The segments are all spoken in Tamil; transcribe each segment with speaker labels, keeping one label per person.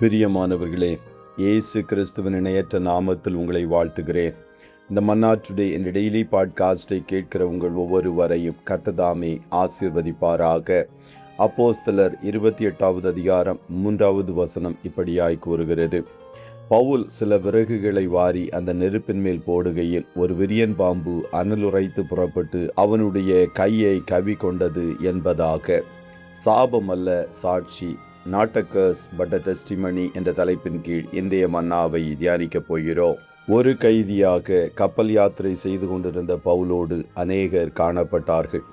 Speaker 1: பிரியமானவர்களே, இயேசு கிறிஸ்துவின் இணையற்ற நாமத்தில் உங்களை வாழ்த்துகிறேன். இந்த மன்னா டுடே என்ற டெய்லி பாட்காஸ்டை கேட்கிற உங்கள் ஒவ்வொருவரையும் கர்த்தர் ஆசீர்வதிப்பாராக. அப்போஸ்தலர் 28வது அதிகாரம் 3வது வசனம் இப்படியாய் கூறுகிறது. பவுல் சில விறகுகளை வாரி அந்த நெருப்பின் மேல் போடுகையில் ஒரு விரியன் பாம்பு அனலுரைத்து புறப்பட்டு அவனுடைய கையை கவி கொண்டது என்பதாக. சாபம் அல்ல, சாட்சி. Not a curse but a testimony என்ற தலைப்பின் கீழ் இன்றைய மன்னாவை தியானிக்கப் போகிறோம். ஒரு கைதியாக கப்பல் யாத்திரை செய்து கொண்டிருந்த பவுலோடு அநேகர் காணப்பட்டார்கள்.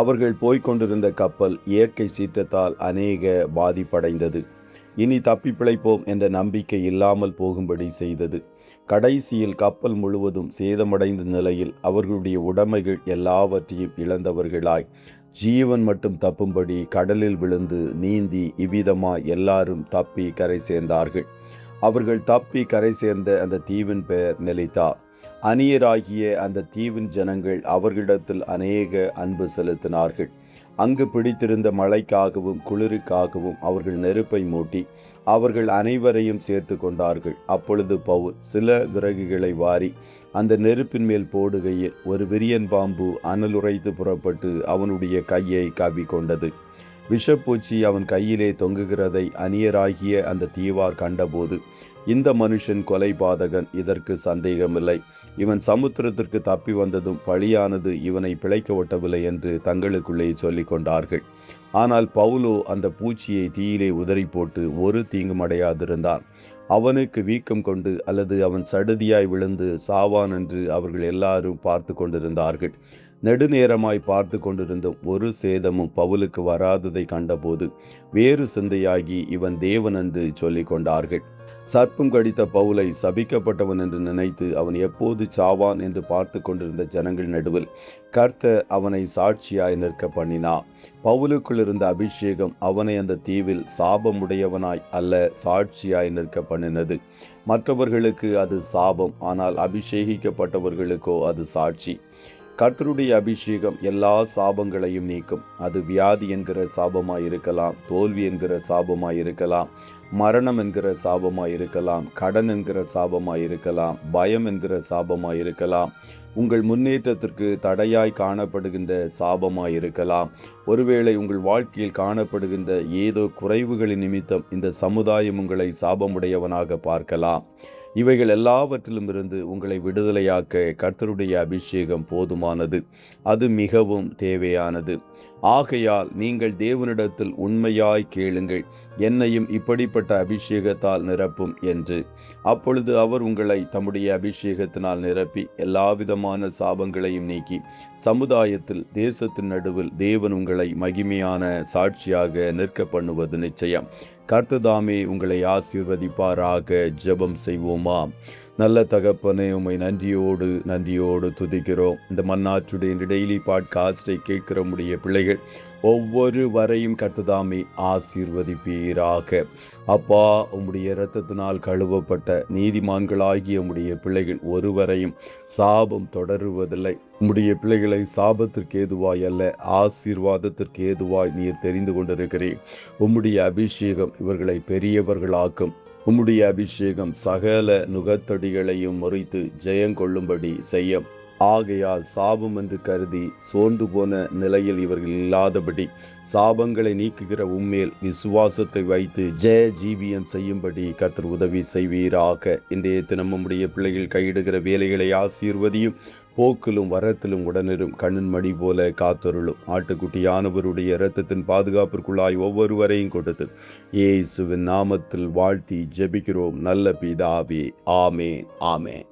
Speaker 1: அவர்கள் போய்கொண்டிருந்த கப்பல் இயற்கை சீற்றத்தால் அநேக பாதிப்படைந்தது. இனி தப்பி பிழைப்போம் என்ற நம்பிக்கை இல்லாமல் போகும்படி செய்தது. கடைசியில் கப்பல் முழுவதும் சேதமடைந்த நிலையில் அவர்களுடைய உடைமைகள் எல்லாவற்றையும் இழந்தவர்களாய் ஜீவன் மட்டும் தப்பும்படி கடலில் விழுந்து நீந்தி இவ்விதமாய் எல்லாரும் தப்பி கரை சேர்ந்தார்கள். அவர்கள் தப்பி கரை சேர்ந்த அந்த தீவின் பெயர் மெலிதா. அந்நியராகிய அந்த தீவின் ஜனங்கள் அவர்களிடத்தில் அநேக அன்பு செலுத்தினார்கள். அங்கு பிடித்திருந்த மழைக்காகவும் குளிருக்காகவும் அவர்கள் நெருப்பை மூட்டி அவர்கள் அனைவரையும் சேர்த்து கொண்டார்கள். அப்பொழுது பவுல் சில விறகுகளை வாரி அந்த நெருப்பின் மேல் போடுகையில் ஒரு விரியன் பாம்பு அனலுரைத்து புறப்பட்டு அவனுடைய கையை கவ்வி கொண்டது. விஷப்பூச்சி அவன் கையிலே தொங்குகிறதை அந்நியராகிய அந்த தீவார் கண்டபோது, இந்த மனுஷன் கொலைபாதகன், இதற்கு சந்தேகமில்லை. இவன் சமுத்திரத்திற்கு தப்பி வந்ததும் பழியானது இவனை பிழைக்க ஒட்டவில்லை என்று தங்களுக்குள்ளே சொல்லிக் கொண்டார்கள். ஆனால் பவுலோ அந்த பூச்சியை தீயிலே உதறி போட்டு ஒரு தீங்கும் அடையாதிருந்தான். அவனுக்கு வீக்கம் கொண்டு அல்லது அவன் சடுதியாய் விழுந்து சாவான் என்று அவர்கள் எல்லாரும் பார்த்து கொண்டிருந்தார்கள். நெடுநேரமாய் பார்த்து கொண்டிருந்தும் ஒரு சேதமும் பவுலுக்கு வராததை கண்டபோது வேறு சிந்தையாகி இவன் தேவன் என்று சொல்லிக் கொண்டார்கள். சர்ப்பம் கடித்த பவுலை சபிக்கப்பட்டவன் என்று நினைத்து அவன் எப்போது சாவான் என்று பார்த்து கொண்டிருந்த ஜனங்கள் நடுவில் கர்த்தர் அவனை சாட்சியாய் நிற்க பண்ணினார். பவுலுக்குள் இருந்த அபிஷேகம் அவனை அந்த தீவில் சாபமுடையவனாய் அல்ல, சாட்சியாய் நிற்க பண்ணினது. மற்றவர்களுக்கு அது சாபம், ஆனால் அபிஷேகிக்கப்பட்டவர்களுக்கோ அது சாட்சி. கர்த்தருடைய அபிஷேகம் எல்லா சாபங்களையும் நீக்கும். அது வியாதி என்கிற சாபமாய் இருக்கலாம், தோல்வி என்கிற சாபமாய் இருக்கலாம், மரணம் என்கிற சாபமாய் இருக்கலாம், கடன் என்கிற சாபமாய் இருக்கலாம், பயம் என்கிற சாபமாய் இருக்கலாம், உங்கள் முன்னேற்றத்திற்கு தடையாய் காணப்படுகின்ற சாபமாய் இருக்கலாம். ஒருவேளை உங்கள் வாழ்க்கையில் காணப்படுகின்ற ஏதோ குறைவுகளின் நிமித்தம் இந்த சமுதாயம் உங்களை சாபமுடையவனாக பார்க்கலாம். இவைகள் எல்லாவற்றிலும் இருந்து உங்களை விடுதலையாக்க கர்த்தருடைய அபிஷேகம் போதுமானது. அது மிகவும் தேவையானது. ஆகையால் நீங்கள் தேவனிடத்தில் உண்மையாய் கேளுங்கள், என்னையும் இப்படிப்பட்ட அபிஷேகத்தால் நிரப்பும் என்று. அப்பொழுது அவர் உங்களை தம்முடைய அபிஷேகத்தினால் நிரப்பி எல்லாவிதமான சாபங்களையும் நீக்கி சமுதாயத்தில் தேசத்தின் நடுவில் தேவன் உங்களை மகிமையான சாட்சியாக நிற்க பண்ணுவது நிச்சயம். கர்த்ததாமே உங்களை ஆசீர்வதிப்பாராக. ஜெபம் செய்வோமா. நல்ல தகப்பனே, உம்மை நன்றியோடு துதிக்கிறோம். இந்த மன்னா டுடே டெய்லி பாட்காஸ்டை கேட்கிற உம்முடைய பிள்ளைகள் ஒவ்வொருவரையும் கர்த்ததாமே ஆசீர்வதிப்பீராக. அப்பா, உம்முடைய இரத்தத்தினால் கழுவப்பட்ட நீதிமான்களாகிய உம்முடைய பிள்ளைகள் ஒருவரையும் சாபம் தொடருவதில்லை. உம்முடைய பிள்ளைகளை சாபத்திற்கு ஏதுவாய் அல்ல, ஆசீர்வாதத்திற்கு ஏதுவாய் நீர் தெரிந்து கொண்டிருக்கிறீர். உம்முடைய அபிஷேகம் இவர்களை பெரியவர்களாக்கும். உம்முடைய அபிஷேகம் சகல நுகத்தடிகளையும் முறித்து ஜெயங்கொள்ளும்படி செய்யும். ஆகையால் சாபம் என்று கருதி சோர்ந்து போன நிலையில் இவர்கள் இல்லாதபடி சாபங்களை நீக்குகிற உம்மேல் விசுவாசத்தை வைத்து ஜெய ஜீவியம் செய்யும்படி கர்த்தர் உதவி செய்வீராக. இன்றைய தினம் நம்முடைய பிள்ளைகள் கையிடுகிற வேலைகளை ஆசீர்வதியும். போக்கிலும் வரத்திலும் உடனிரும் கண்ணின் மணி போல காத்தருளும். ஆட்டுக்குட்டியானவருடைய இரத்தத்தின் பாதுகாப்பிற்குள்ளாய் ஒவ்வொருவரையும் கொடுத்து இயேசுவின் நாமத்தில் வாழ்த்தி ஜெபிக்கிறோம் நல்ல பிதாவே. ஆமேன், ஆமேன்.